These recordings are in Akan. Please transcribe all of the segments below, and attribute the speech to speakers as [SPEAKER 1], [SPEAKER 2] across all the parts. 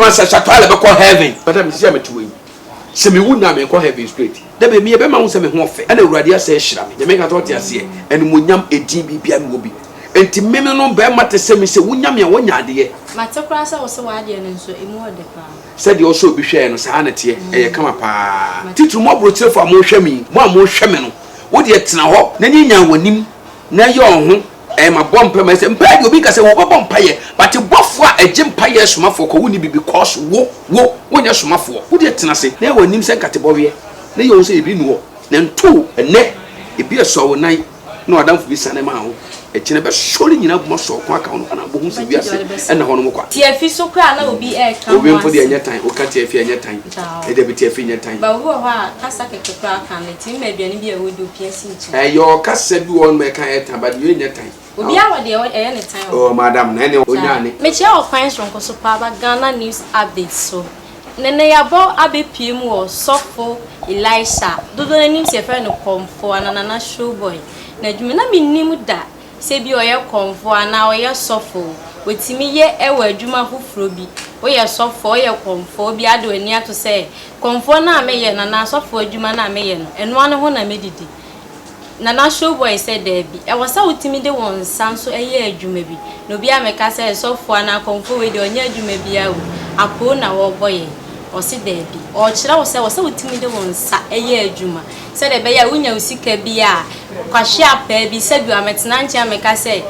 [SPEAKER 1] man says Shatala be call heaven but I'm see me to win se me would na me call heaven straight there be me e be ma wo se me ho fe and awurade say hira me me ka to te ase and monyam edin bibia me obi enti meme no be mate se me se wonyam ya wonya ade
[SPEAKER 2] mate kra se wo se wa ade no nso emu ode pa
[SPEAKER 1] said you also be hwe no sa na te e kama pa titru mo brochire for mo hwe me mo hwe me no wo de tena ho na nyinya wanim na ye ohun ma bompa ma se mpa de obi ka se wo bompa ye but bofo a agimpa ye somafo ko woni bibi cause wo wonya somafo wo de tena se na wanim se nkatebo we na ye onse ebi nuo na nto ene ebi eso wo nan na odamfo bi sane ma ho echine be sori nyina buma so ko aka no na bo hu se wiase na ho no kwa
[SPEAKER 2] ti afi so kwa na obi e ka
[SPEAKER 1] obi mfo de anya tan o ka ti afi anya tan e de bi ti afi anya tan
[SPEAKER 2] ba wo ho a kasa keke kwa aka na ti ma aduane bi a wo do piesi nchi
[SPEAKER 1] yo kasa bi won me kan e tan ba de anya tan
[SPEAKER 2] obi a wo de e ne tan
[SPEAKER 1] oh madam na ene onya ne
[SPEAKER 2] me che o kwan so nko so pa ba Ghana news updates so nene ya bo abepiem wo sofo Elisha dodo nanim se fe no komfo anana showboy na dwuma na minnim da se bi oye komfo ana oye sofo wetimi ye ewa adwuma foforo bi oye sofo oye komfo bi ado ani ato se komfo na ameye na sofo adwuma na ameye no eno ane ho na medidi na showboy said there be e was a wetimi de won sanso eye adwuma bi no bi ameka se sofo ana komfo we de onye adwuma bi awu apo na wo boye osi debi o kira wo se wotimi de won sa eye adwuma se de be ya wunya usika bi a kwahye apa bi se bi ametena nche ameka se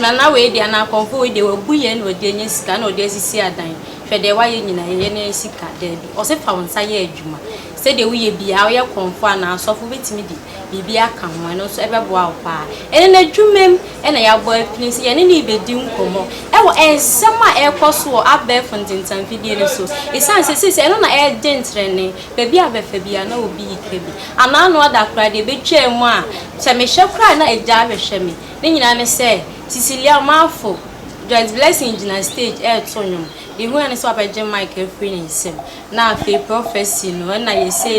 [SPEAKER 2] na we de na konfo we de wabuye na ode nya sika na ode asisi adan hwe de waye nyina ye na sika debi o se fa won sa ye adwuma se de wuye bi a ye konfo na asofo betimi di bibi aka ho no so ebebo a pa ene na dwumem ene ya bo apinisi ye ne ni bedi nkomo e wo ensem a ekoso abe fontintan fidie ne so isan se eno na e dentrene bebi abefa bia na obi ikebi ana no da kra de betwa mu a se me hwe kra na eja hwe me ne nyina ne se Cecilia Mafo Joyce Blessing na stage e tonyo the who and so abeje mic free nsem na afi prophecy no na yesi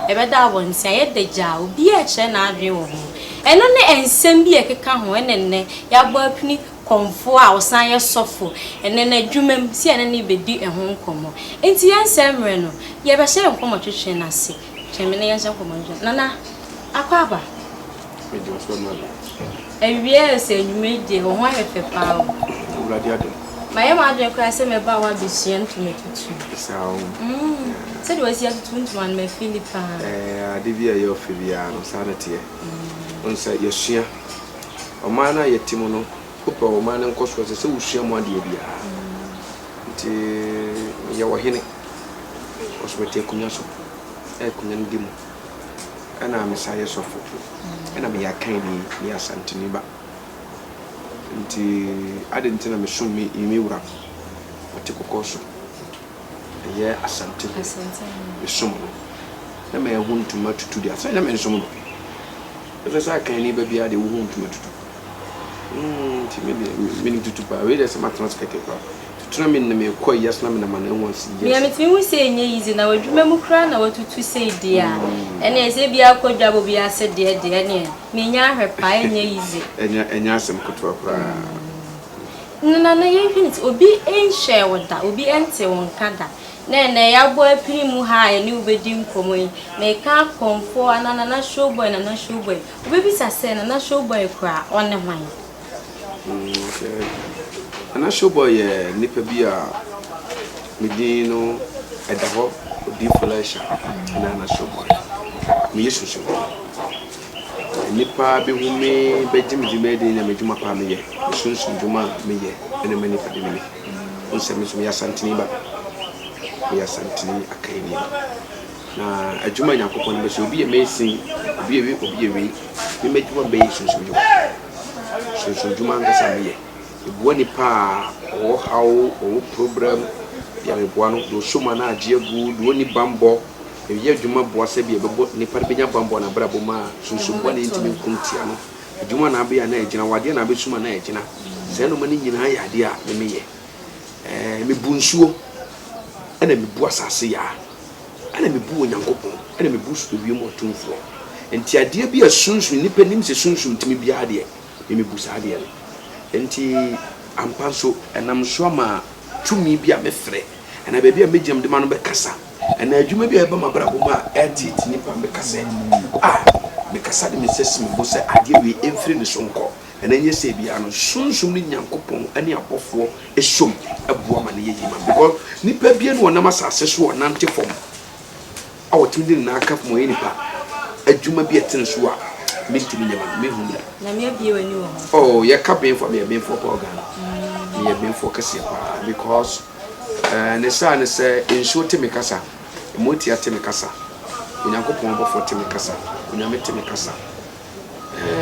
[SPEAKER 2] e be da won se ye deja obi e che na adwe wo ho eno ne ensem bi e keka ho enenne ya bo apini komfo a osan ye sofo enenne adwumam si enenne bedi ho nkomo enti ensem re no ye be hye nkomo twetwe na se chemene ye hye nkomo nana akwaba ewie se nyumeje ho ha fefe pa o
[SPEAKER 1] uradi ado
[SPEAKER 2] my mother class me ba wa bi sien to me tutu
[SPEAKER 1] sao
[SPEAKER 2] said was here to one me Philippa
[SPEAKER 1] ade bia ye ofibia no sanete onsa ye sua o mana ye timo no kopa o mana nkoso se usua mo ade bia nti ye wo hene osmete kunya so kunya ndimo ana mesaye sofo ana me yakan ni asantini ba nti ade ntina me shom me wura oti kokoso ye asantini me shom na me huntuma tutu dia sai na me shom no ese sa kan ni ba bia de huntuma tutu nti me ni tutu pa we de se matras keke pa tuna me me ko yes na me na mana wonsi yes
[SPEAKER 2] me metimi hu se enye yizi na wadwuma mu kra na watutu se dia ene ese bia kodwa bo bia se de ne me nya hwepa enye yizi
[SPEAKER 1] enya asem kotwa kra
[SPEAKER 2] na ye hwinit obi enhye woda obi ente won kada na ya bo apiri mu ha ya ni ubedi nkomo yi me ka konfo anana na showboy na showboy obi bisa se na showboy kra one hwan
[SPEAKER 1] ana showboy nipa bi a medino edaho odi flasha na showboy me yesu nipa be hu me bejimi me de na medjuma pa me ye sunsun djuma me ye ene me nipa de me onse me so ya santini ba ya santini akaini na adjuma nyakopon be so obi ye mesin obi ye me medjuma be sunsun djuma ngasa me ye ebuwa nipa o how o program ya ebuwa no do shoma na agiegu do ni bambo ye adwuma boa se bia bebo nipa benya bambo na brabo ma sunsun bo na ntimi nkuntia no adwuma na abia na agina wade na abesuma na agina se no mani nyina ya ade a me ye me bunsuo ana me bu asase ya ana me bu onyankopon ana me bu so bi mo tumfo enti ade bia sunsun nipa nim se sunsun ntimi bia ade me bu sa ade enti ampanso enam so ma tumi bi a mefrɛ ana baabi a megyam de ma no bɛkasa ana adwuma bi a ɛba mabrabo ma ɛte nipa mekasa me kasa de me sesi me bo sɛ adeɛ wi emfiri ne so nkɔ ana nyɛ sɛ bia no sunsum ne nyankopɔn ani abɔfoɔ esom aboa ma ne yɛ yima because nipa bia no wɔnam asase so wɔnante fam a wɔtumi de na aka mo yɛ nipa adwuma bi ɛtene so a mentimi nyama me hu
[SPEAKER 2] na me bia wani wo
[SPEAKER 1] oh yɛ ka ben for me ben for program me ben for kase pa because ne sa ne sɛ ensuo te me kasa emotia te me kasa onyankopɔn abɔfoɔ te me kasa onyame te me kasa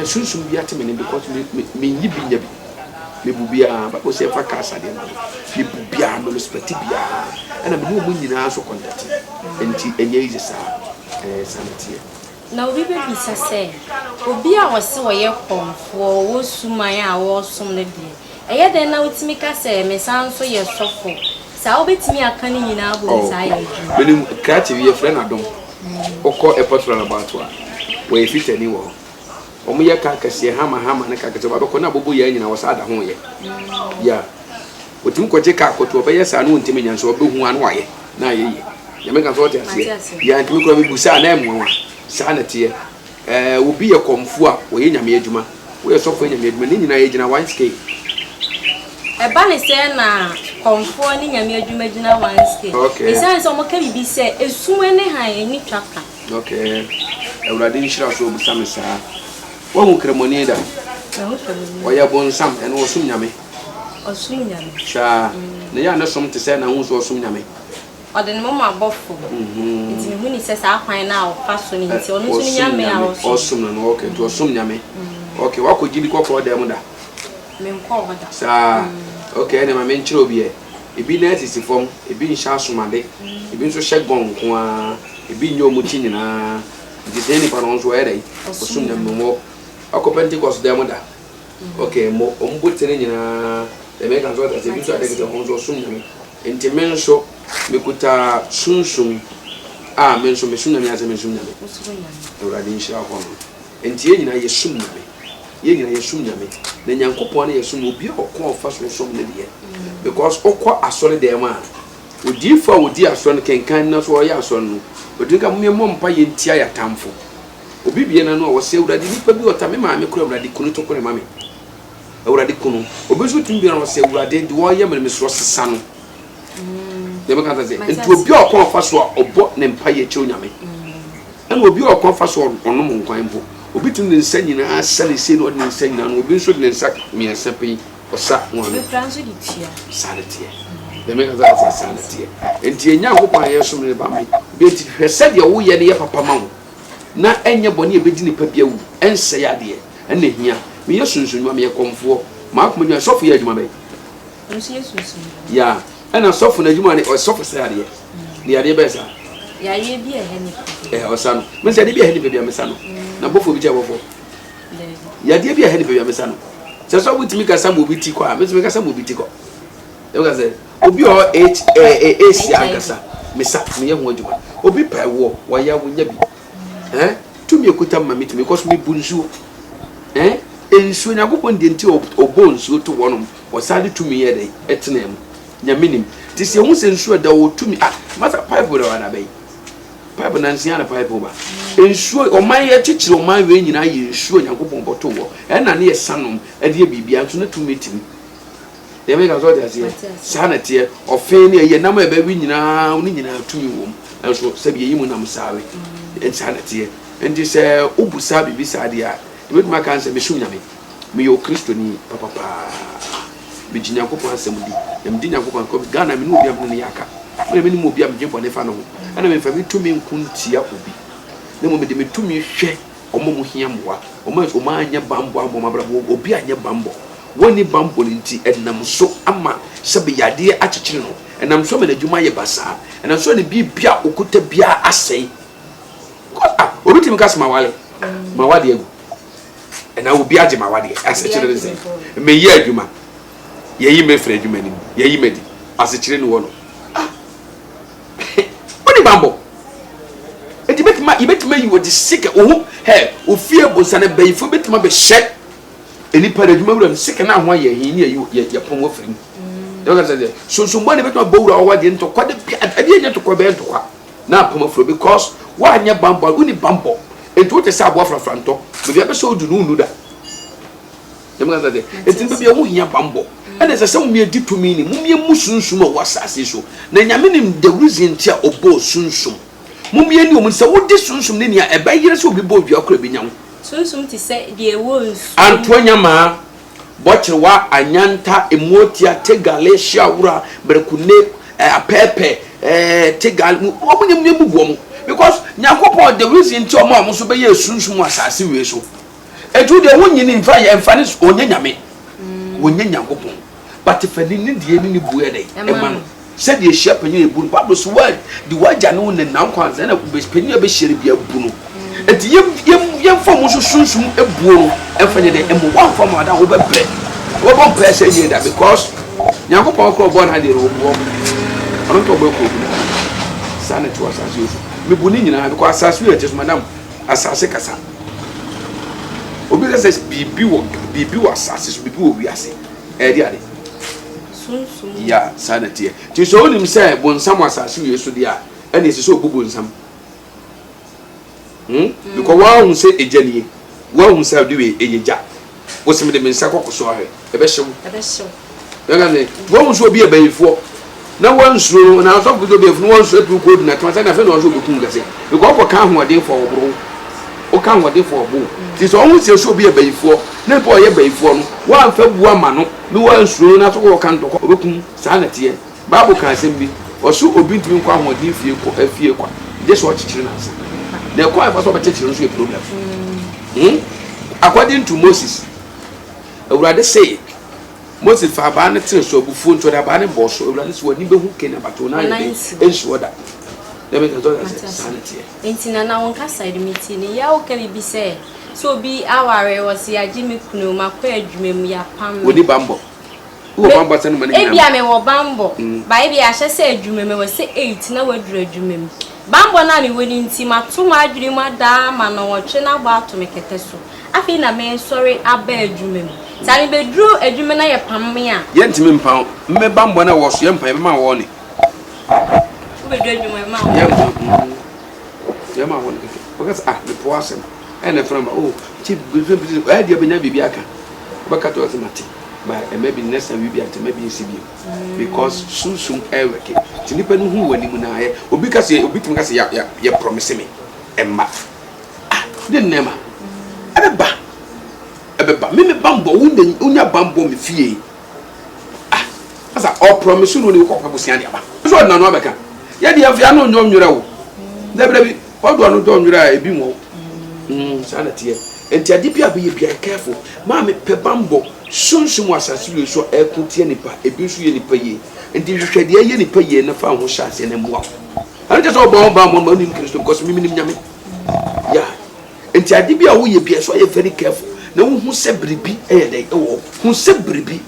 [SPEAKER 1] sunsum bi ate me ne because me nyi bi nya bi me bubia ba ko se fa kasa de me bubia me respect bia ana me no nyina so contact enti enye yi sa santie
[SPEAKER 2] na obi be bisa se obi a wose wo ye konfo wo suman a wo som ne de eye den na wotimi ka se me san so ye sofo sa obetimi aka ne nyina abo sa ye
[SPEAKER 1] ju me creative ye friend adom okọ epotra na batwa wo e fitani wo omo ye ka kase hama ne ka kase ba ko na bobo ye nyina wo sa da ho ye ya otim ko je ka akoto be ye sa no ntimi nyanso obehu anu aye na ye ye ya me kan so te ase ya ntimi ko me busa na emwa sa na te obi ye komfu a wo ye nyame adwuma wo ye sofo nyame adwuma ni nyina ye gina 1k
[SPEAKER 2] eba ne se na komfo ni nyame adwuma gina 1k isan so mo ka bibi se esum ne han ni twaka
[SPEAKER 1] okay ewrade nshira so obusa me sa wo hu kremoni da wo ye bon sam ene wo sum nyame
[SPEAKER 2] osum nyame
[SPEAKER 1] sha ne ya na som te se na hu so osum nyame
[SPEAKER 2] odene mo ma bofo nti me hu ni se sa kwan na o fa so ni nti onu so nyame a
[SPEAKER 1] osum no okay to osum nyame okay wa ko gidi kokoro da mu da
[SPEAKER 2] me nko hoda
[SPEAKER 1] sa okay ene ma me nchiro obi e ebi na asisi fom ebi nsha asomade ebi nso hye gon ko a ebi nyo mu ti nyina nti se ni pa no nso ere osum nyame mo akopenti kos da mu da okay mo ombotere nyina e me kan so ta se bi so ade ke ho nso osum nyame enti men so mekuta sunsum men so me sunyame ase me sunyame ewrade nshira ho no enti ye nyina ye sunyame ye nyina ye sunyame na nyankopon na ye sum obi okon ofa so som ne de because okọ asore de ma odi fa odi asore kenkan na so ya asore no odi ka mo mpa ye ntia ya tamfo obi bie na no wo se ewrade nipa bi otame ma me kura ewrade kunu to kore ma me ewrade kunu obi so tumbi na wo se ewrade de wo ye me so sesa no dem kan ta se enti obi okon ofa so obo ne mpa ye che onyame na obi okon ofa so onom nkwan mpo obi tun ne nsa nyina asale se no ne nsa nyina no obi nso ne nsa miensa pe osa won
[SPEAKER 2] be franso di tia
[SPEAKER 1] sanity dem kan ta se sanity enti enya nkopon ye so ne ba me be ti hwese de wo ye ne ye papa ma wo na enye bone e be di ne pa bia wu ense ya de ene hia me ye sunsunwa me ye komfo ma akoma nwa sofo ye adwuma be
[SPEAKER 2] nso ye sunsun
[SPEAKER 1] ya ana sofo na adwuma ne sofo se ya de ne ya de be sa
[SPEAKER 2] ya ye bi eheni
[SPEAKER 1] osano me se de bi eheni be bia me sa no na bofo bi je bofo ya de bi eheni be bia me sa no se so wutimi ka sam obi ti ko a me timi ka sam obi ti ko e ka se obi o si agasa me sa me ye ho adwuma obi pa wo ya wo nya bi tumi ekuta ma me timi ko so me bunsuo ensuo nya kopon de nti obo nsuo to wonom wo sade tumi ye dai etena mu nya minim ti se hu se nsuo da wo tumi masa pipe da wana bai pipe na nsia na pipe ba ensuo o man ye chichire o man we nyina ye ensuo nya kopon boto wo na ne ye sanom ade ye bibia nso na tumi timi de me ka so de ase sana tie ofen ne ye nam e ba wi nyina oni nyina tumi wo enso se bi yi mu nam sawe sana tie endi se ubusa bibi sade a de ma kan se me sunyame me yo kristoni papa be jinya kopon asem di em di nyakopon ko Ghana me no obi am ne yaka me me mo obi am je bone fa no ana me fa me tumi nkuntia obi ne mo me de me tumi hwe omo mo hia mwa omo anya bambo abo mabrabo obi anya bambo woni bambo nti enam so ama sebe yade akyekyere no enam so me na dwuma ye basa enam so ne bibia okuta bia asai obi timi kasma wale mawade egu ena obi age mawade asekyere ne se me ye adwuma ye yi me frɛ adwuma ni ye yi medi asekyere ne wo no woni bambo eti betima yi wo di sika ohu ofie bonsane bayifo betima be hye eni para adwuma wura sika na ho ye hin ne ye pon wo frim You can say so money bet not bow or the into quite a year to Quebec now Pomofro because why near bumble, only bumble. It would a sabo from Franto, but the episode do know that. You can say it will be a wooden bumble. And as I say, we are deep to meaning, Mumia Musun Sumo was so. Then Yaminim the reason tear or bow soon soon. Mumia knew so what this soon soon near a bay years will be both your crabby.
[SPEAKER 2] Soon to say, dear wounds.
[SPEAKER 1] Antonia ma, Botchawa, Anyanta, Emotia, Tegale, Shaura, Berkune, a pepe, Tegal, open your woman. Because Yakopo, the reason to a mom was obey a soon soon was as serious. And to the woman in fire and furnace on Yami. When Yakopo. But if I didn't need any buere, a man said the shepherd, you would publish word, the white Janon and now comes and I would be spending a bishop be a boon. And the young form was soon a bull, and for the one from that over bed. One person here that because Yakopo born had a room. I don't know about sanity was as usual. Me bunina because as we are just madam, as I say, Cassa. Obika says, be assassins, be we are saying. Eddie. Yeah, sanity. To show him say, when someone says you so dear, and it's so good some. Because one who say a jenny, one who said do a jack. What's the mean? Sako sorry, a vessel. One should be a baby for. No one slow, and I was talking to be one straight to good, and I was also looking at it. You go for come one day for a bro. O come one day for a boo. This almost should be a baby for. No boy a baby for. One fed woman, no one slow, not all can to open sanity. Babu can send me, or so obedient to come with a fear. Just watch children. They're quite for some children's problem. According to Moses, I would rather say, Moses for a banner so before to the banner boss, or this one who came about to 9 ensure that. They make a sanity.
[SPEAKER 2] Ain't in an hour side meeting, ya can be said. So be our was ya Jimmy Kuno, my quadrame, ya pam
[SPEAKER 1] with the bumble. Who bumble and money?
[SPEAKER 2] Maybe I may walk bumble. Baby, I shall say, you may say 8, no word dream. Bambo nani winning team at 2 my dream, madam, and watching about to make a test. I feel a man sorry, I bear dreaming. Sally be drew a dream and I pamia. Yentimin pound, me bambo was young by my warning. We dread you, my mouth. Yama won't because the poison and a from cheap good idea be never be a can. Bakato was a matter. But maybe next time we be at maybe in because soon ever came. Tinipen who when you na or because you beat me as you promise me. Emma. Didn't never. Ebeba. Me bambo unya bambo me fie. As I all promise you when you come to Siania. So na no beka. Ya dia fia no nyom nwura wo. Debre what do no do nwura e bi mo. Sanity. Enti ade bia be careful. Ma me pe bambo. Sunsun wasasi so ekutie nipa ebi so ye nipa ye enti hwehwede ye nipa ye na fa ho hyase na muwa ani just obo ba mo ni Kristo because mi nim nyame ya enti ade bia wo ye bia so ye very careful na wo hu se bribi e dey e wo hu se bribi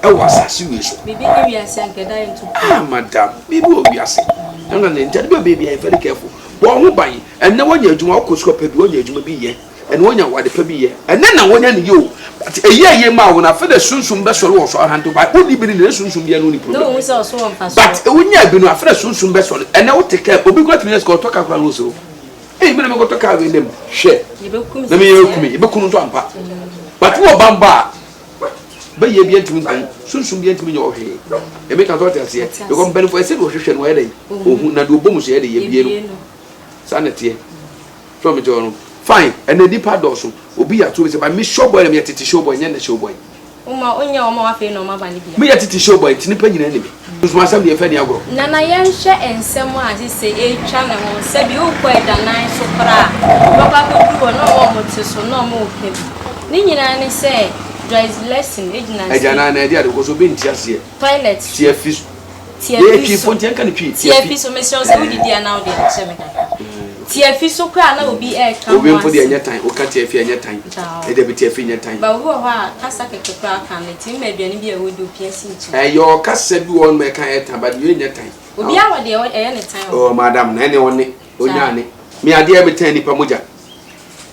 [SPEAKER 2] e wasasi we so bibi ni wiase ankeda into
[SPEAKER 1] madam bibi o wiase na enti ade bia e very careful bo ho ban en na wonya adwuma okosko pa bi wonya adwuma bi ye and when you are the baby, and then I want you. But a year, ma, when I fed a soon best or so I had to buy only been in the soon be an only problem. But when you have been a fresh soon best and I will take care of big what minutes go talk about also. Hey, men go to car with them. Share. Let me help me, Bakun to unpack. But what bamba? But ye be to me, soon be to me your head. You make a daughter say, you come benefit for a situation where they who not do boom, say, ye sanity from a journal. Fine, and the deeper dorsal will be at 2 by Miss Showboy and me at the showboy and the showboy. Me at the showboy, it's nipping enemy. Who's my son, the offending agro? Nana Yansha and someone as he say, a channel said you quite a nice opera. Papa could do no more to so no more heavy. Nina say, there is lesson, I don't know idea that was being just here. Toilet, tear fish, tear fish, Fontaine, tear fish, so Mr. Saudi now the TFI so cry na obi e kan obi for the anya time o ka TFI anya time e dey be TFI anya time ba wo ho a kasa kekekra kan le tin ma aduane bi e wo do piasi nchi yo kasa bi won me kan e time but you anya time obi a wo de e ne time oh madam na ne woni onya ne me ade e be time ni pa moja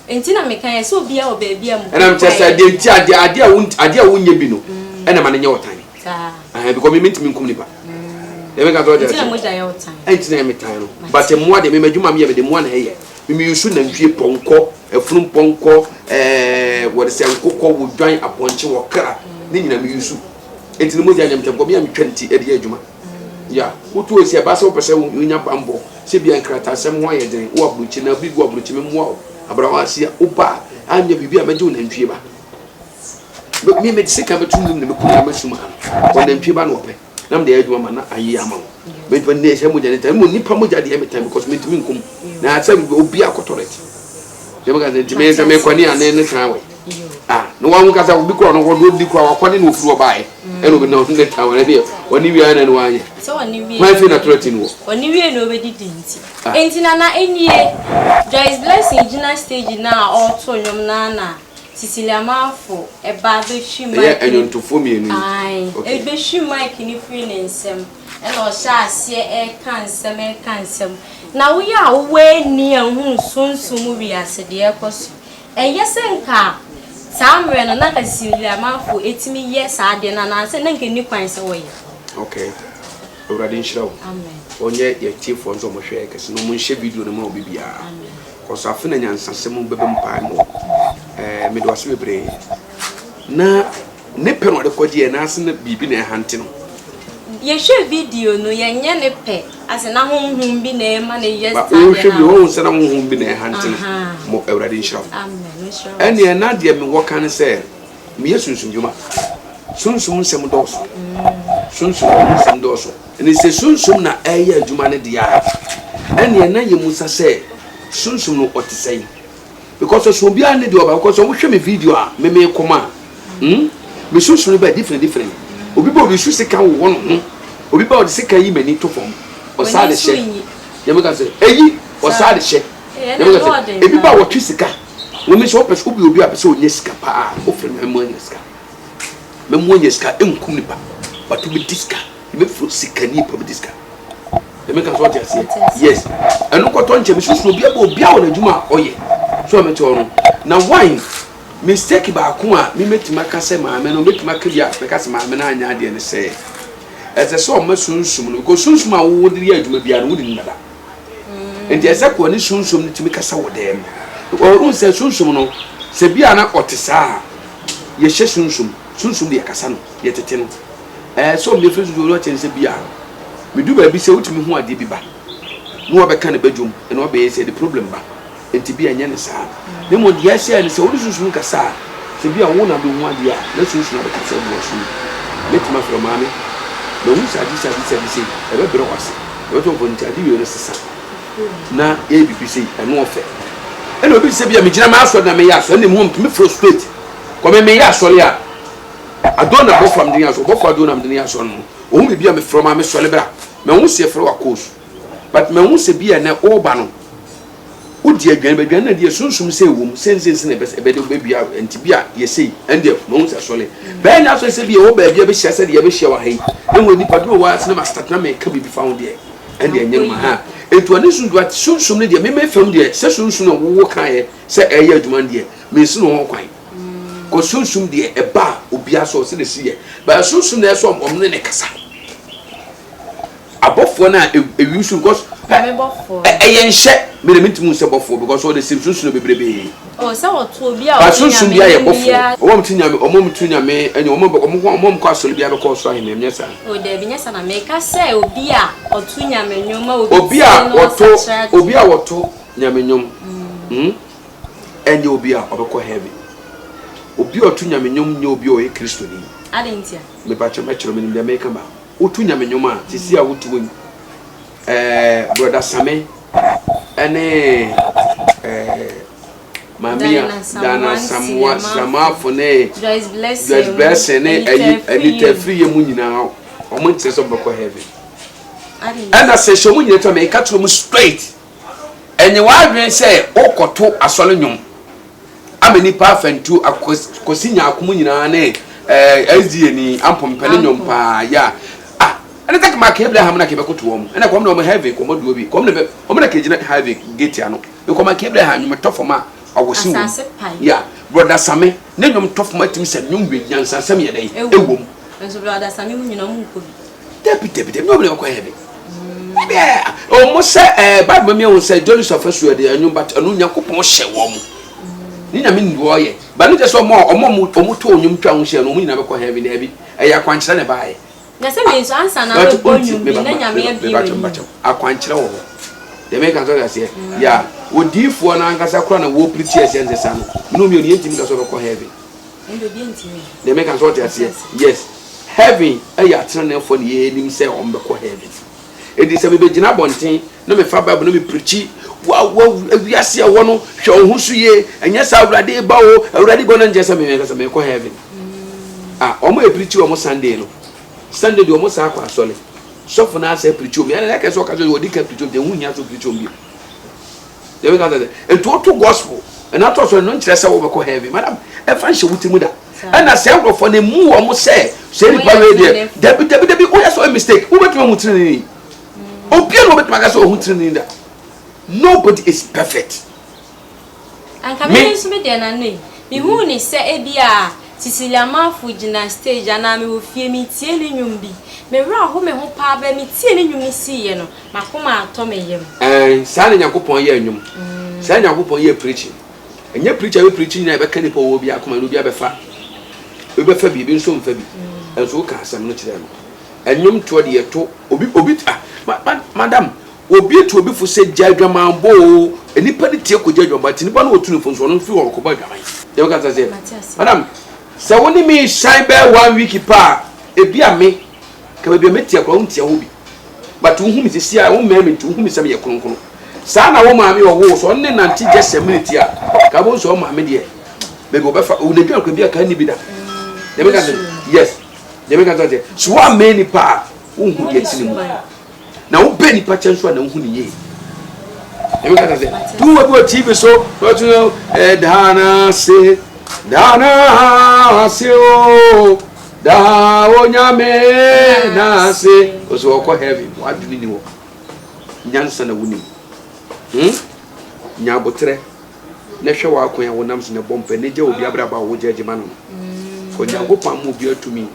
[SPEAKER 1] enti na me kan e so obi a wo ba bia mu e na me tell say de enti ade a wonye bi no e na ma ne nye wo time because me meet me kum nipa e me ka to
[SPEAKER 2] Ntina mo ja your time
[SPEAKER 1] entina me time no but mo de me medwuma me de mo na he ye me yusu na ntwie ponko efunu ponko what say nkokọ wo dwan aponche wo kra ni nyina me yusu entina mo ja nyam temko me am 20 e de adwuma ya wotu esi aba se wo pese wo nya bambo se bia nkrata sem ho ye den wo abruchi na bi go abruchi me mo abrawa asia oba anya bibia meje na ntwie ba me me se ka betu nim na me kuna masuma wo na ntwie ba no pe nam de adwuma na ayi ama me to ne se mo ja ne tan mo nipa mo ja de me tan because me tumi nkum na asa obi akotoreti de me ga de me se me kwani ane ne tan we no one ka sa obi kro no wo di kro akwani no ofuru obae e no be no ne tan we ne oni wi ana no anye
[SPEAKER 2] so oni wi
[SPEAKER 1] my fi na toreti no
[SPEAKER 2] oni wi no be didi nti na enye Joyce Blessing jina stage na all to nyom na Cecilia Mafo eba be hwi mic
[SPEAKER 1] yeah enyonto mi enu
[SPEAKER 2] ai e be hwi mic ni free nsem e na o sha ase e kan nsem na wo ya we ni ehun sunsun wi ase de ekoso e yesenka samre no na Cecilia Mafo etimi yes ade na se na nke ni kwan se wo ye
[SPEAKER 1] okay already show
[SPEAKER 2] amen
[SPEAKER 1] onye ye chief onzo mo hwe kese no mo nhye video no ma obibia koso afena nyansasem bebem paa mo me do aso bebre na ne pe no de kodie na ase na bibi na hante no
[SPEAKER 2] ye hwe video no ye nye ne pe ase na honhom bi na ema na yes
[SPEAKER 1] ba o hwe bi o se na honhom bi na hante no mo already show
[SPEAKER 2] amen show
[SPEAKER 1] ene na de me woka ne se me yesunsun juma sunsun nsem doso sunsun nsem doso ene se sunsun na eye adwuma ne dia ene na ye musa se sunsun no otisai because so bia ne de oba because so hwe me video a me koma me sunsun be different obi ba obi susi kan wo no obi ba odi sika yi mani to fom o sa de hye ye me ka se eyi o sa de hye ye me ka se ebi ba wo twisika wo me so pese obi a pese o nyesika pa o fere me mo nyesika me mo nyesika enkum ni ba but obi diska me fro sika ni pa diska ye me ka so tia se yes enu ko to nche me susu obi a wo na djuma oye so me to no na wine mistake ba ko a me metima ka se ma me no metima ka bia me ka se ma me na anya ade ne se ese so ma sunsum no ko sunsum a wo diri adwuma bia no wodi nada enti ese ko ni sunsum ni timi kasa wo dem o unse sunsum no se bia na otisa ye hye sunsum de kasa no ye tete no so me fesu do ro chense bia me du ba bi se wutimi hu ade bi ba no obeka na badwum eno obe se the problem ba enti bia nya ne sa ne mo dia se ne se wo sunsum kasa se bia wo na do hu ade a na sunsum na be kasa bo so metima from mame no hu sa di se e be bro kwase e to fo ntia di wi no sesa na e bibi se e no ofe e no bi se bia me gina ma aso na me ya so ne mo me frustrate ko me ya so le a adona bo from the aso bo for adona me ya so no o hu bia me from me so le bra me hu se fro akos but me hu se bia na oba no odi adwan na die sunsum se wom sense na be de bia enti bia ye sei ende me hu se so le be na so se bia o ba bia be hia se de be hia wa hai e wo ni padu wa se na start na me ka bibi found there ende enye ma ha etu ani sunsum ne de me fam de se sunsum no wo kan ye se eye adwuma de me nsi no ho kwan ko sunsum de e ba obi aso se de si ye ba sunsum na so om ne kasa abofo na ewi sun because eye nhye me de mintimu se bofo because all the same sunsum no bebrebe
[SPEAKER 2] oh se woto obi a
[SPEAKER 1] ba sunsum bia ye bofo omom tinya me ene omom ko asole bia be ko so ahime nyesa
[SPEAKER 2] o de bi nyesa na me ka se obi a otunya menwoma
[SPEAKER 1] obi a woto nyamenyom ene obi a obekọ heaven obi otu nyamenyom nye obi o ye Kristo ni
[SPEAKER 2] adentia
[SPEAKER 1] me ba chema chiro me bia me ka ba otu nyamenyom a tisi a wotu won brother Same ene Mamia Dana Samwa Samafo ne Joyce Blessing ne Anita free ye mu nyina o mo ntse so beko heaven ana se shomu nyina to me ka tro mu straight enye wa adwen se okoto asole nyom amani pa fantu akosinya akomu nyina ne SDA ni ampompene nyom pa ya ene tak ma ke Abraham na ke bekoto wo mu ene kom na o heaven kom do obi kom na be o me na ke gina heaven gate ano be kom ma ke Abraham nyom tofoma awosi wo ya brother Same ne nyom tofoma tim se nyom we nyansasem ye dai ewom
[SPEAKER 2] enso brother Sami mu nyina mu ko
[SPEAKER 1] Debi no be ko heaven yeah almost say Bible me won say Johnny Sofesu de anyum but anu Yakopon hye wo mu ni na me ndo ye ba no just omo to onyum twa ho hye no mu nyina be ko heaven na bi eya kwankyere ne baaye
[SPEAKER 2] na se me so ansa na be onyum bi na nyame abi
[SPEAKER 1] akwankyere wo de me kan so ya se ya odifo na ankasa kro na wo preach ese nze sa no no me oni entimi ka so be ko heaven
[SPEAKER 2] ndo bi entimi
[SPEAKER 1] de me kan so ya se yes heaven eya tene for ne ye nim se on be ko heaven edi se be gina bonten no me fa Bible no me preach wa wiase e wo no hwe ohun su ye enye sa awrade ba o awrade go na nje se me ko heaven omo e preach omo Sunday no Sunday de omo sa kwa sole so for na say preach omo ya na ka so ka so odi ka preach omo de hu nya so preach omo de we ka say and to gospel and na to so no nkire se wo be ko heaven madam e fa hye wuti mu da and say wo for na mu omo say ni pa we de debi o ya so a mistake wo betuma mu tire ni Opia no betuma ka so hu tire ni da nobody is perfect
[SPEAKER 2] and come in so me de na no mi hu ni se e bia Cecilia Mafu gina stage ana me wo fie mi tie ni nwum bi me wra ho me ho pa ba mi tie ni nwum si ye no makoma ato me yem
[SPEAKER 1] sa na Yakopon ye nwum sa na Yakopon ye preaching enye preacher we preaching na be ka ni po wo bi akoma no bi abefa we be fa bi nso mfa bi enso ka asam no kire no enwum to de yeto obi madam obi to obi fu se jadwamambo enipa ni tie ko jadwamba ti nipa no otunu fu nso no fi wo ko ba dwaman de ka say madam se woni mi shine be 1 week pa ebi ame ka be metia kwa untia ho bi but wo hu mi sisi a wo ma mi tu hu mi sam ye kronkron sa na wo ma mi wo so ne nanti je minute a ka bo so ma mi de be go be fa wo ne dwan ko bi aka ni bi da de me ka say yes de me ka say so wa me ni pa wo hu ye tini mu na wo be ni pa chenso na wo hu ni ye de me ka say tu wo TV so to dana se Dana asio da onyame na se oso ko heaven waduni ni wo nyansa na wuni nya botre na hwe wa akon ya wonam se ne bompe ne je obi abraba wo je ma no ko nya go pam obi atumi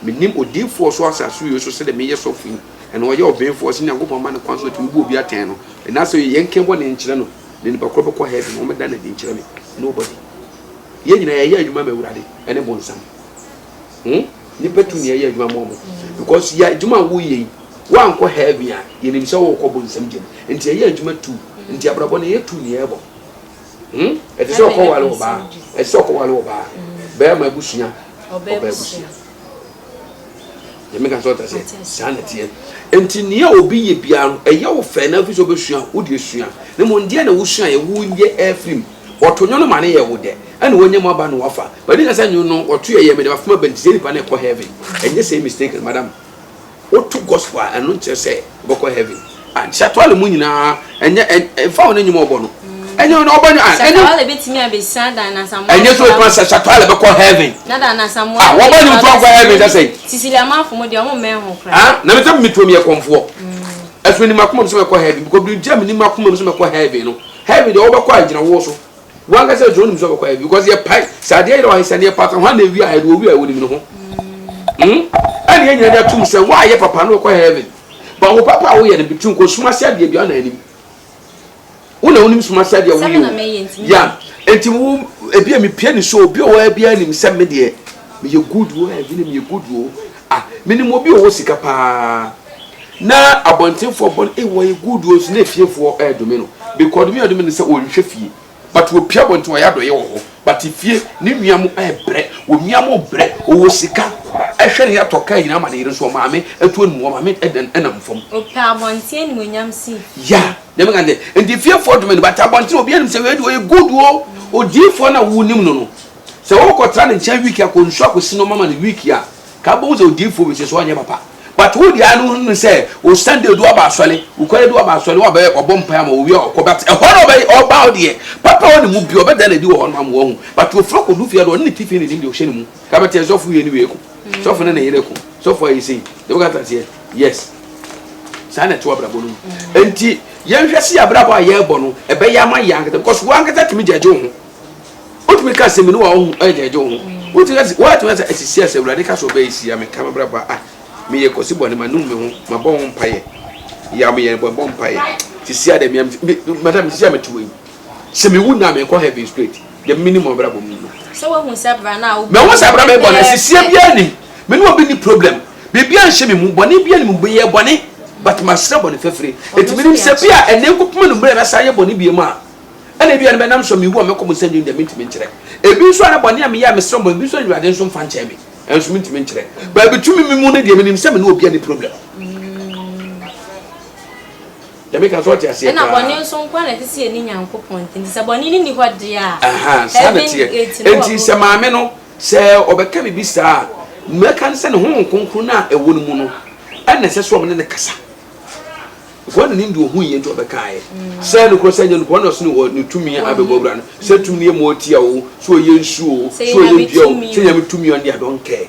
[SPEAKER 1] menim odifo so asaso yo so se de me ye sofu ene wo ye obefo se nya go pam ma ne kwan so tumi bu obi aten no na so yenken bo ne nkire no ne ni bakro ko heaven wo me da na de nkire me nobody ye nyina ye adwuma mawurade ene bonsam ni petu ni ye adwuma mo because ya adwuma wo ye wa anko heaven a ye ni so wo ko bonsam gem enti ye adwuma tu enti abrabo ne ye tu ni ebo e te so ko wale oba e so ko wale oba be ma busunya oba busunya ye me kan so ta se sanity enti ni ya obi ye bia no e ye wo fe na fi so besua wo de sua ne mo ndie na wo sua ye wo nye airfilm otonyo no mane ye wo de ani wonye mo aba no wafa but you say you know otu ye me de afuma bentisi pa na ko heaven enye say mistake madam otu gospel anu nche say go ko heaven and shatwale mu nyina enye fa wona nyimo obo no enye no obo enye
[SPEAKER 2] shatwale betimi abesa dan na samu
[SPEAKER 1] enye so pa shatwale be ko heaven
[SPEAKER 2] na dan na samu
[SPEAKER 1] wo ba ni to ko heaven say
[SPEAKER 2] Cecilia Mafu mo de omo me ho kra
[SPEAKER 1] na metam mitomi ye konfo afuni makoma so ko heaven because bi jam ni makoma so ko heaven no heaven de wo ba ko agina wo so wanga se jonim so ko heaven because ye pai sadia ile wa hisane pattern wa na wi a do wi a woni no ho ani ye nyina tum se wa ye papa no ko heaven ba wo papa wo ye ne bitun ko suma sia de bi ana anim una onim suma sia de wo ye ya enti wo ebi a mi pia ni so obi o wa bia ni se me de me ye good wo e bi ni me ye good wo me ni mo bi o sika pa na abontin for bon e wo ye good wo so na fiefo e do me no because me do me se o nhwe fie but wo pia bontin wo ya do ye wo but fie ni nuam e bre wo nuam bre wo sika ehwe ne ya toka yina ma ne yire so maame etu enu wo maame enam fom
[SPEAKER 2] o pia bontin ni nuam si
[SPEAKER 1] ya dem kan de ndi fie for do me but abontin obi anim se we do ye good wo o di for na wo nim no no se wo ko tra ne nche week ya ko nso akosi no mama ne week ya ka bo zo di for we se so anya papa but who the anu no say o Sunday do aba asole o kwere do aba asole wa be obompa ma o wi o ko bat e hono be o ba o de papa o ne mu bi o be da na di wo hono am wo hu but o fro ko du fie do ne tifi ne di o hye ne mu ka be te zofu ye ni we ko zofu ne yire ko zofu yi sei de wo gata tie yes sa na to abrabo no enti ye hwe se abrabo a ye bo no e be ya ma ya nkete because wo ankete timi jeje ho o timi ka se mi no wa ho e jeje ho what was a CS radical obey see I'm a camera me a possible and my noon my bone pie yammy and bone pie to see the madam Siam to win so me would not make one heavy straight the minimum bravo
[SPEAKER 2] so when we say now
[SPEAKER 1] no one's a brave one as see me no be problem baby and shame me bonny be any be a bonny but my son on free it means sepia and then go come no say bonny be ma and if you are madam so me who am come send you the meeting chere e bi so na bonny am ya me son bi so you are so fan chere me and so meeting chere but between me mu na de me say me no be any problem ya make us what you say
[SPEAKER 2] na bonny so kwa na tisi eni nyankopon tin say bonny ni ho de a
[SPEAKER 1] aha sanity enti se maame no se obeka bibi saa meka nse ne ho nkonkron na ewo no mu no ana se so ne kasa ko ne ndi ohu ye nto obeka aye se no kro se nye no ko no so ne tumi abegobra no se tumi mo tia wo so ye nsu o so ye bia o se nyame tumi on dia don care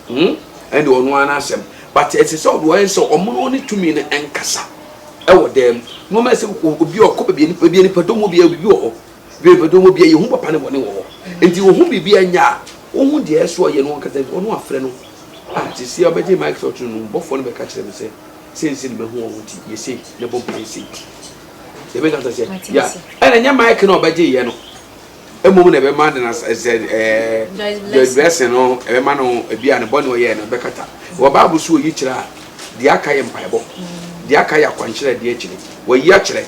[SPEAKER 1] and ono ana asem but it is so do so omo ne tumi ne enkasa ewo dem no ma se obi o ko bia ni padom obi obi o bi padom obi ye hu papa ne bone wo enti wo hu bibia nya ohun de eso ye no nkata ono afre no ti si obeje mic so tunu bofo no be ka kire me se sensi me hu ohun ti ye se ne bompa se ye be kanta se ya ene nya mic no obeje ye no emom na be ma de na Joyce Blessing no e be ma no ebia ne bone o ye no be kata wo babu so yi kira de aka ye mpaebo de aka ya kwankira de akire wo yi akire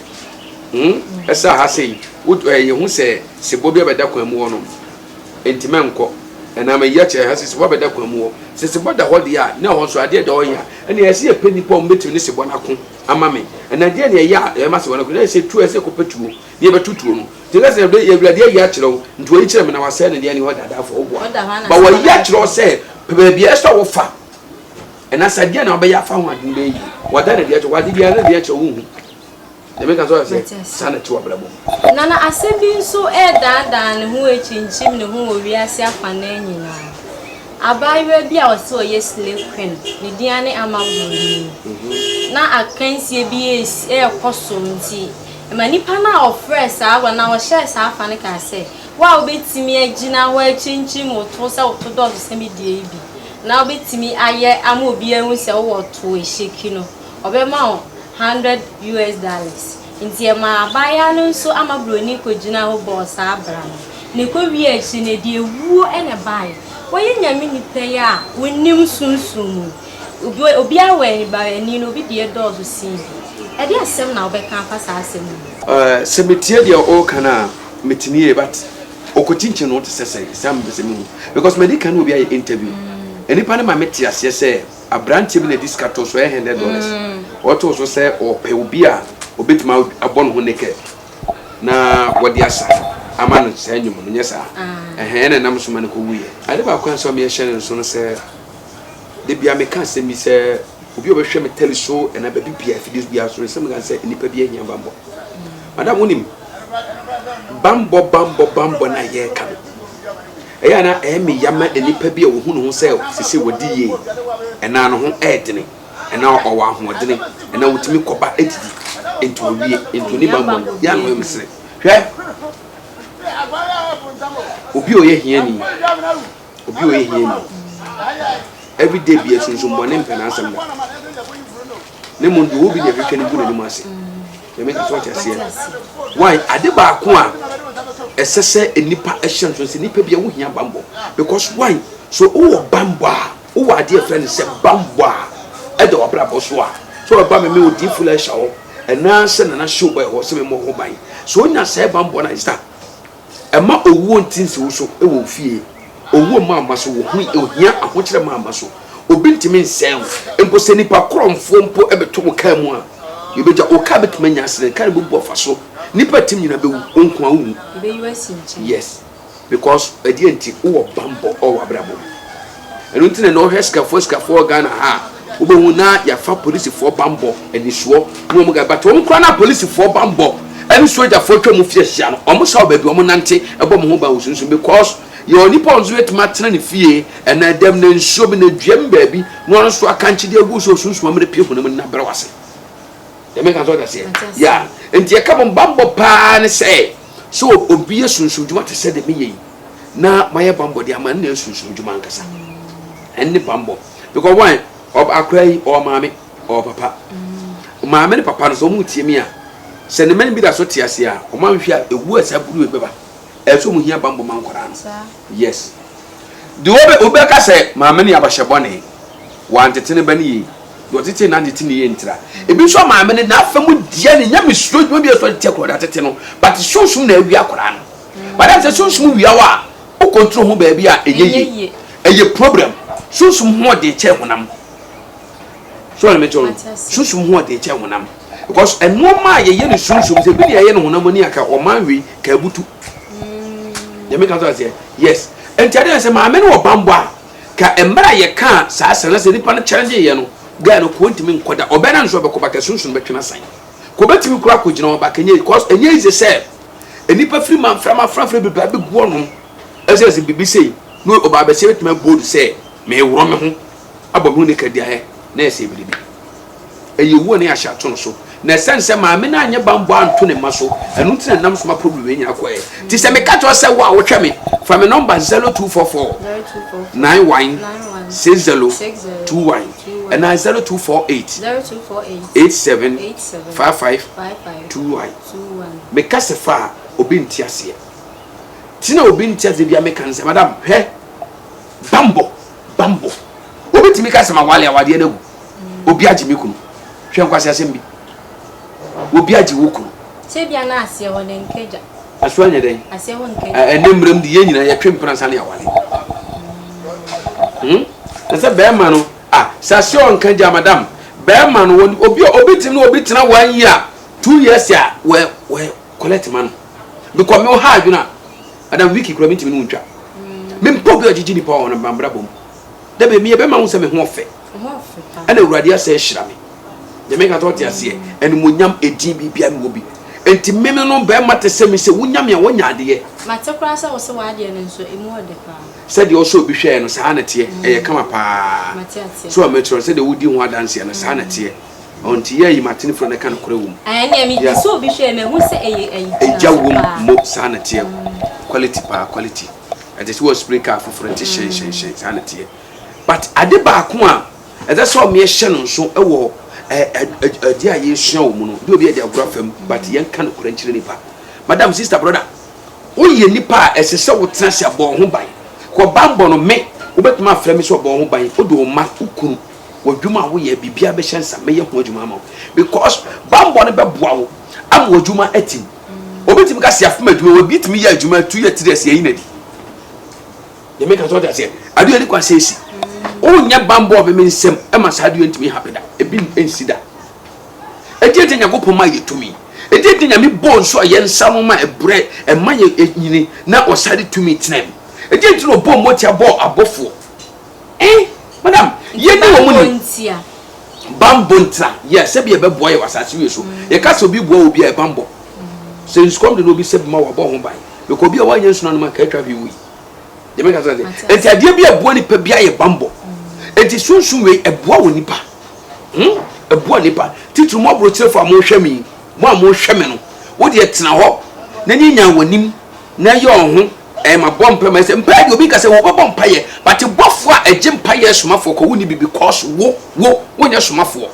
[SPEAKER 1] esa ha sei wo ye hu se bobi be da kwa mu wono entimenko ena ma ya che ha sisi wabeda kwamu sisi boda hodi ya na ho so ade de oya ena ya se e peni pom betimi ne se bona ko amame ena de ne ya e ma se bona ko na se tu ese ko petuo ne be tutuo no te ga se de ya wurade ya kire nto yi kire me na wase ne de ne hoda da fo obo ba wa ya kire se be bia so wo fa ena sa de na oba ya fa ho ade be yi wada ne de wade bia ne de kire wo hu e me ka so se sana ti wa brabo
[SPEAKER 2] nana asebi nso dan ne ho echinchim ne ho owiase afana nyina abayewa bi a wose oye slave queen ne diane amaboni na akansie bi ekoso nti ma nipa na ofresa agwa na wo share sa afane ka se wa obetimi agina wa echinchim oto se oto do se mi die bi na obetimi aye ama obi ehun se wo to eheki no obema $100 inti ma abaya no so amabroni kogina ho boss abra ne ko wi echi ne de ewuo ene bai woye nyame nipa ya wonim sunsun obi awen ba ani no bi de dozo sibi e de asem na obeka afasa asem
[SPEAKER 1] semetie de o kana metinie but okotinche no to sese sam besemu because medical no bi aye interview enipa ne ma meti ase se abrantie bi na discato so $100 oto so se o pe obi a obetima abon ho neke na wodi asa amanu se anyum no nyesa na nam so man ko wuye ade ba kwan so me hye so no se de bia me kan se mi se obi obehwe me teleso na ba bibia fidis bia so se me kan se nipa bia nya bambo madam wonim bambo na ye kan eya na me yama nipa bia wo hu no se sese wodi ye na no ho edene na owa ahoodene na wotimi koba edidi ento wie ento ni bambo ya no emsere hwe obi oye hiani every day be sunsun bone mpena asem da ne mundu obi de hwehwe ne gune ni mase ya make it what you say why ade ba ko a esese enipa ehyen so se nipa bia wo hia bambo because why so wo bambo a wo ade friend se bambo a edo obra boso a so ba me odi fula shawo ena se na show boy ho se me mo ho ban so nya se bambo na ista ema owu ntinsi wo so e wo fie owu ma amaso wo hu ohia ahokire ma amaso obi ntimi nsem empo se nipa kromfo mpo ebeto mo kan mu a yebeja oka betumanya asere kan bu bofa so nipa tim nyina be onko awu
[SPEAKER 2] be US nche
[SPEAKER 1] yes because edienti wo bambo o wabrabo enu ntine no heska fo Ghana ha obehu na ya fa police for bambo enisuo no mo ga but wo nkra na police for bambo enu soja for twam fie hia no omo saw ba bi omo nante ebo mo ho ba osunsun because yo nipa onzo etima tena ne fie ena dem na nsuo bi na duam ba bi no no so akanchi de agu so osunsun amre pie ho na na bere wase ya me kan so da se ya enti e ka bambo pa ne se so obi esunsun dwuma te se de me yi na maye bambo de ama na sunsun djuma nkasa enni bambo because one akrai o maame o papa maame ne papa no so mu tie mi a se ne mani bi da so tie ase a o ma hwe a ewu asaburu ebeba eso mu hia bambo man kwara no yes de obe ka se maame ne abahye bone wantete bani yi do tete na tete ne yentira ebi so maame ne na afamu dia ne nya misuro djuma bi so tie kwara tete no but sunsun na awi akwara no but that sunsun wi awa o control ho ba bi a eye problem sunsun ho de che honam so na me tell sunsun ho de che honam because enoma ye ne sunsun se bi de ye ne honam ni aka o manwi ka butu ye me kan so say yes entiade se maame ne obambo a ka embra ye ka sa asana se nipa no challenge ye no ga no ko ntimi nkoda obena nso be ko ba ka sunsun betwena san ko betimi kura ko gina oba kenye because enye is say enipa free man frama frafre be ba be guo no ese bibi sei no oba be se betime bold say me woro me ho abomu ne kadia he na ese bibi eye wo ne ahya to no so na sense maame na anye bambo anto ne maso enu ntina nam so ma problem we nya akoye ti se me ka to se wo a wo hwe me from number 0244 91 6021 and 0248 87 55 21 me ka se fa obi ntiase tina obi ntiase bia me kan se madam he bambo obi timi ka se ma wale awade na gu obi agime kunu hwe nkwase asem bi obi agi wokuru
[SPEAKER 2] se bia na ase ho ne nkeja
[SPEAKER 1] aso anya den
[SPEAKER 2] ase ho nkeja
[SPEAKER 1] enemrem di ye nyina ye twempran sa ne awale ese be ma no sa se on nkeja madam be ma no obi timi no obi tena 1 year 2 years ya we collect man because me ha adwuna adam wiki kura mitimi no ntwa me mpo bi ogigi ni pa on bambra bom da be me ma wo se me ho ofe ana urade asa ehira me de me ka to te ase en munyam edin bibia me obi enti meme no be ma te se me se wunyam ya wonya ade
[SPEAKER 2] mate kura sa wo se wa ade no nso emu ode pa
[SPEAKER 1] se de oso obi hwe no sa na te kama pa so metro se de wudi ho adanse no sa na te onti ye yi matini fro na kan kura wum
[SPEAKER 2] anya mi di so obi hwe me hu se
[SPEAKER 1] eja wum mo sa na te quality pa quality and it was speaker for front shen sa na te but ade ba ko a eze so me hye no nso ewo dia ye hia wo mu no de obi e dia gura fam but yen kan kura nchire nipa madam sister brother wo ye nipa esese wo tena se abo ho ban ko bambo no me wo betuma afra mi so abo ho ban o do ma ukuru wo dwuma wo ye bibia be hyensa me ye ho dwuma ma because bambo no be boa wo am wo dwuma atim obetimi ka se afma dwuma wo bitimi ya dwuma 2 years 3 years ye yinadi ye make us that say adu ani kwa sesi o nya bambo be me nsem e ma sa adu ntimi happy da ebi ensida etiete nyakopon ma yetumi etiete nyame bon so ye nsa no ma ebre e ma ye enyini na osade tumi tenem etiete no bon moti abo abofo madam ye ni wo mu ni bambo ntra yes se bi e be boy wasase we so ye ka so bi boa obi e bambo se nskom de no bi se bi ma wo bo ho ban be ko bi a wanya nsuno no ma ka twa bi wi de me ka so de enti ade bi e boa ni pa bi aye bambo enti sunsun we e boa wo nipa e boa nipa titru mo bro tirefo mo hwemi mo hweme no wo de tena ho na ni nya wanim na ye ohun ma bompa ma se mpa de obi ka se wo bompa ye but bofo a agimpa ye somafo ko woni bibi cause wo nya somafo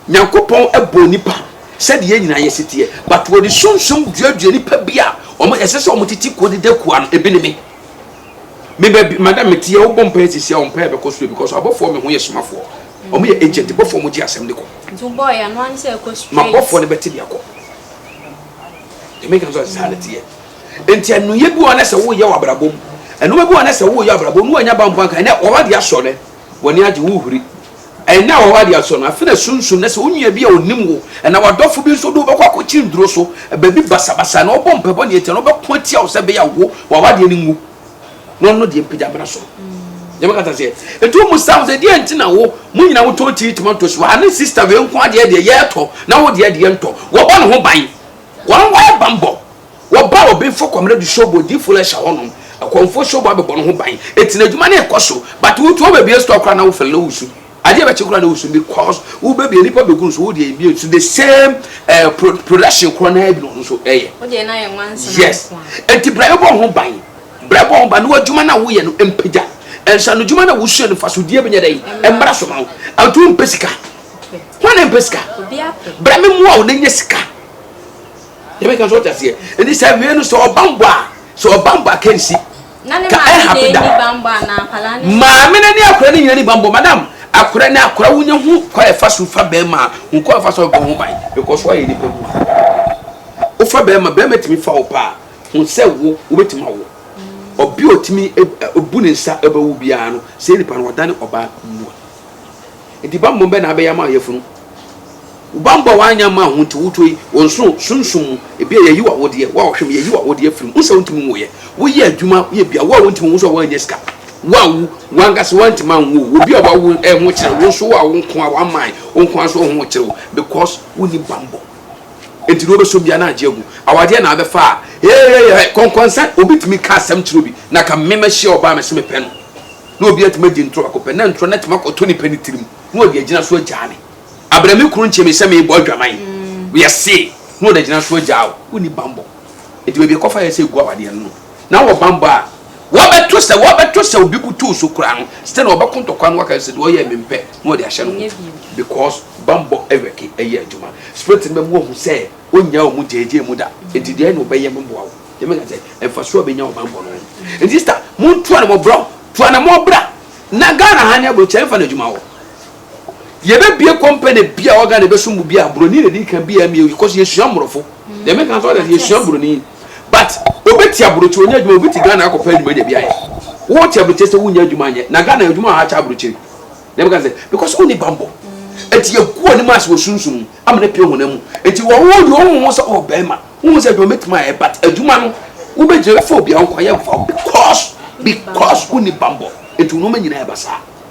[SPEAKER 1] nyankopon ebo nipa se de ye nyina ye sitie but wo de sunsun duadua nipa bia o mo ese se o mo titi ko de daku an ebi ne me be madam metie wo bompa ye sisi o mpa be ko so because abofo me ho ye somafo o mo ye agent bofo mo ji asem de ko
[SPEAKER 2] ntu boy an wan se ko straight
[SPEAKER 1] ma bofo ne beti dia ko de make am so sanity enti anu ye bi wona se wo ye wabrabom anu bi wona se wo ye wabrabom no anya bambo kan na wo wade aso ne woni age wo huri na wo wade aso no afina sunsun na se onua bi a onim wo na wadofo bi so do be kwako chinduro so ba bi basabasa na obom pebo ne ete no be kwati a wo se be ya wo wa wade ni ngu no de mpija bra so yema kata se etu mu sam se de enti na wo mu nyina wo to ti tomatoes wa na sister we nko ade de ye to na wo de nto wo bo ne ho ban won wa bambo wo ba obi fo komre du shobo di foolish ahonom akonfo shobo abebo no ho ban etina djuma na ekoso but wo to ba bi store kra na wo fele wusu ade ba chekura na wusu because wo ba bi nipa be gun so wo de bi to the same production kra na bi no so
[SPEAKER 2] wo de na ye wansa
[SPEAKER 1] yes enti brabo ho ban bon ba no adwuma na wo ye no empagya ensa no adwuma na wo hye no fasodie benya dai embra so ma wo atu mpesika wana mpesika bra me mu a wo na sika ye be kan so tase eni sa wie no so obamba kensi
[SPEAKER 2] nane ma ni bamba na pala ni
[SPEAKER 1] ma me na ni akora ni nyina ni bambo madam akora na akora wunya hu kwa e faso fa be ma nko faso be hu bai because why ni pebu o fa be ma timi fa wo pa hu se wo betimi wo obi otimi obu ne nsa ebe wo bia no se ni pa no wadane oba mu edi bambo be na be ya ma yefunu bambo wanya ma hu nti wutoi wonso sunsum ebi ye yiwa wode wa hwem ye yiwa wode afirim unsa wontimi wo ye wo ye adwuma ye bia wo wontimi wo so wa nya sika wawu wangase wanti man wo obi obawu ho kire wo so wa wo nko a wa man wo nko so ho kire because wo ni bambo enti no be so bia na agegu awade na abefa konkonsa obi timi ka asem kire obi na ka mema hie oba me se me pen no obi atima di ntro akope na ntro na tima koto ni pen tirim no obi agina so agyane abrami kuru nche me se me bo adwaman we see no de agina so agyawo wo ni bambo enti we be kofa ye se gu awade no na wo bambo a wabeto se obi butu so kura no still obekonto kwa no waka se do ye mempe no de ahye no because bambo eweki eye aduma spirit me mu hu se onya o mu jeje mu da enti de no beye membo awo ye me ka se emfa so obenya o bambo no enti sister mu tu ana mo bro tu ana mo bra na Ghana ha ne abro che fa na aduma wo ye be bie company bia o Ghana be so mu bia abro ni ne kan bia mi because ye hua mrofo ye me kan so that ye hua abro ni but obeti abrochi onya adwuma obeti Ghana akọpa adwuma de bia ye wo ti abrochi se wunya adwuma anye na Ghana adwuma ha cha abrochi dem ka say because oni bambo eti ekuo ni mas wo sunsun amene pie honamu eti wo wo de wo so obema wo se do metima e but adwuma no wo be je fo bia nkwa ye mfa because oni bambo eti no manyina e basa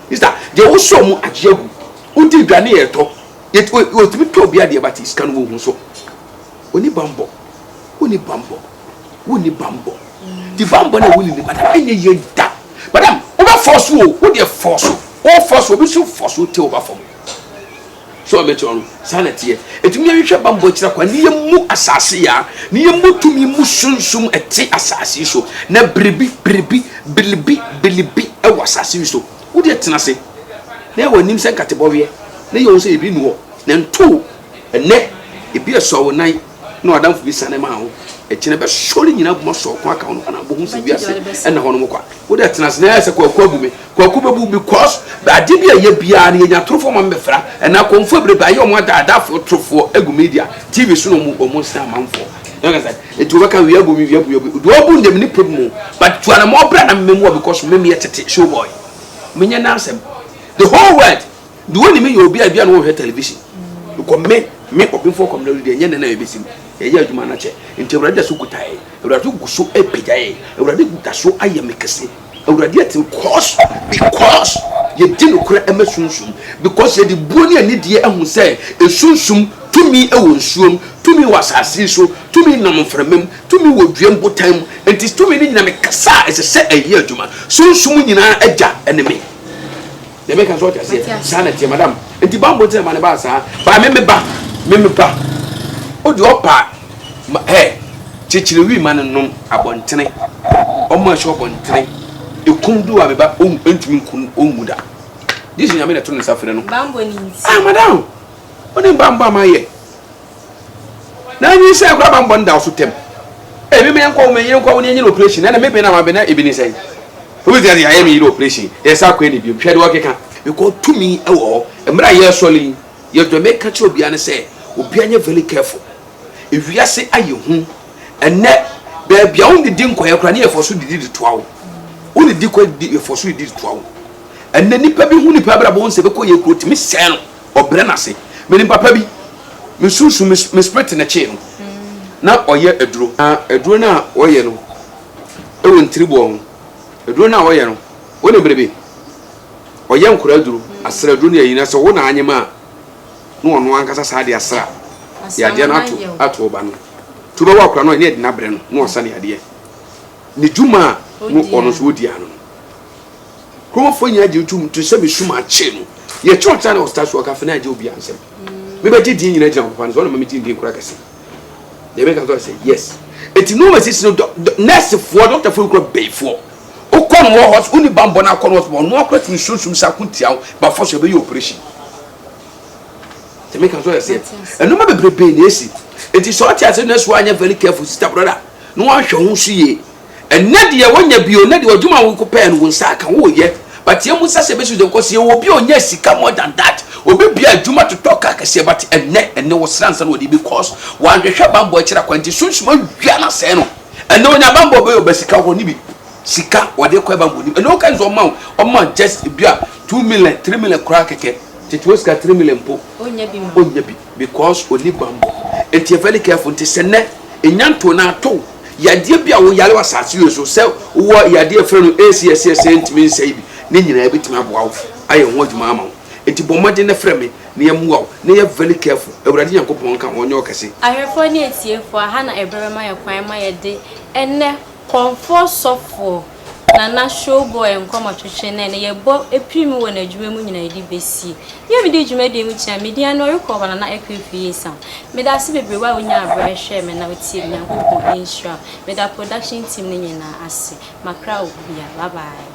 [SPEAKER 1] sister je wo so mu agegu udi dwane ye to eti wo timi to bia de but iska no wo hu so oni bambo woni bambo di bambo na woni ni madam enye ye da madam oba force wo de force obi so force te oba fom so me to no sanete etumi ahwehwe bambo kira kwa ni yemu asase ya ni yemu tumi mu sunsum ete asase so na bribi e wasase so wo de tena se na wa nim se nkatebo we na ye so ebi nuo na nto ene ebi eso wo nan na adamfo bi sane ma ho ekine be sori nyina buma so kwa ka ono na bo hu se wiase ena hono mo kwa wo de tena se na se kwa abume kwa bebu because ba de bia ye bia na nya trofo mo mbefra ena konfo ebrebe aye omo adafo trofo egu media tv so no mo omo sta manfo you know say etu baka wi abu do obu ndem ni problem but to ana mo bra na memu because meme ye tete show boy menye na asem the whole world the one me you bia no wo television ko me obi for community de nyene na ebesim ye adwuma na che nti ewrade so kutae ewrade guso epejae ewrade gutaso ayemekese ewrade atin because ye dinu kura emesunsum because ye di boni ani de ehun se esunsum tumi ewo nsuom tumi wasase so tumi namframem tumi woduam botam enti tumi ni nyina mekasa ese eye adwuma sunsum nyina agya eneme de make us what I say sanity madam enti bambo te ma ne ba sa ba me ba o di opa chichiri wi man nom abontene o ma sho abontene ekundu abeba o entumi kun o muda this nyame na to ne safre no
[SPEAKER 2] bambo ni
[SPEAKER 1] madam o ne bambo amaye na nyi se akwa bambo nda so tem me yankwa me yankwa woni nyi operation na me be na ma be na ebini sai who is there I am in operation yes akwa ni bi hwede wakeka because to me ewo emra ye soli ye do make catch obi an say obi anya very careful if we say aye hu enne be bia on di nkoye kra na ye for so di to awo on di ko di for so di to awo enne nipa bi hu nipa bra bo on se be ko ye kro timi se no obre na se me ni papa bi me susu me spirit na che no na oye eduro na oye no ewo ntribo ho eduro na oye no woni brebe oye nkura duro asra duro ne yina so wo na anyema no ono ankasa sa de asra ya de na ato ba no to be wa kura no ne de na bre no no osa ne ade ne juma no ono so odi ano ko fo nya je tum to se be suma che no ye chota na ostasi o ka fa na je obi ansem me be je di nyina je papa no so no me di ndi nkura kase de be ka so say yes eti no me sis no nurse for doctor for kura be for kon wo hos uni bambo na kon hospital no akura timi sunsun sa kuntia ba for so be operation te make am so say eno ma bebrebe na esi enti so ati ase na so anya very careful sister brother no wan hwe ho so ye enne de wonya bio na de odwuma wo ko pen wo nsa aka wo ye but ye musa se be so de ko se wo bi onya sika more than that obi bia adwuma to talk aka se but enne wo sransa no de because wan hwe bambo akira kwanti sunsun ma wia na se no enne onya bambo be obesika ho ni bi sika wode kwa bambo ni enne o kan zo ma just bia 2 million 3 million kra keke tituoska 3 million po onya bi because oni bambo enti very careful nti se ne enyanto na to yade bia wo yale wasase yeso se wo yade efre no ACSS ntimi nsai bi ne nyina ebetimi aboa wo aye ho adwuma ama wo enti bomode ne frɛ me ne yamuwa wo ne ye very careful ewurade yankopon ka wonye okase
[SPEAKER 2] ahwefo ne etiefo aha na ebrema ye kwan ma ye de enne comfort sofo na showboy nkoma twetwe na ye bo eprim wo na adwuma mu nyina yedi besi ye bi de adwuma de mu chia media no record na ekwefi yesa me da se bebre wa onya abra hwe me na wetie nyankopon insure me da production team ne nyina ase makra obia bye bye.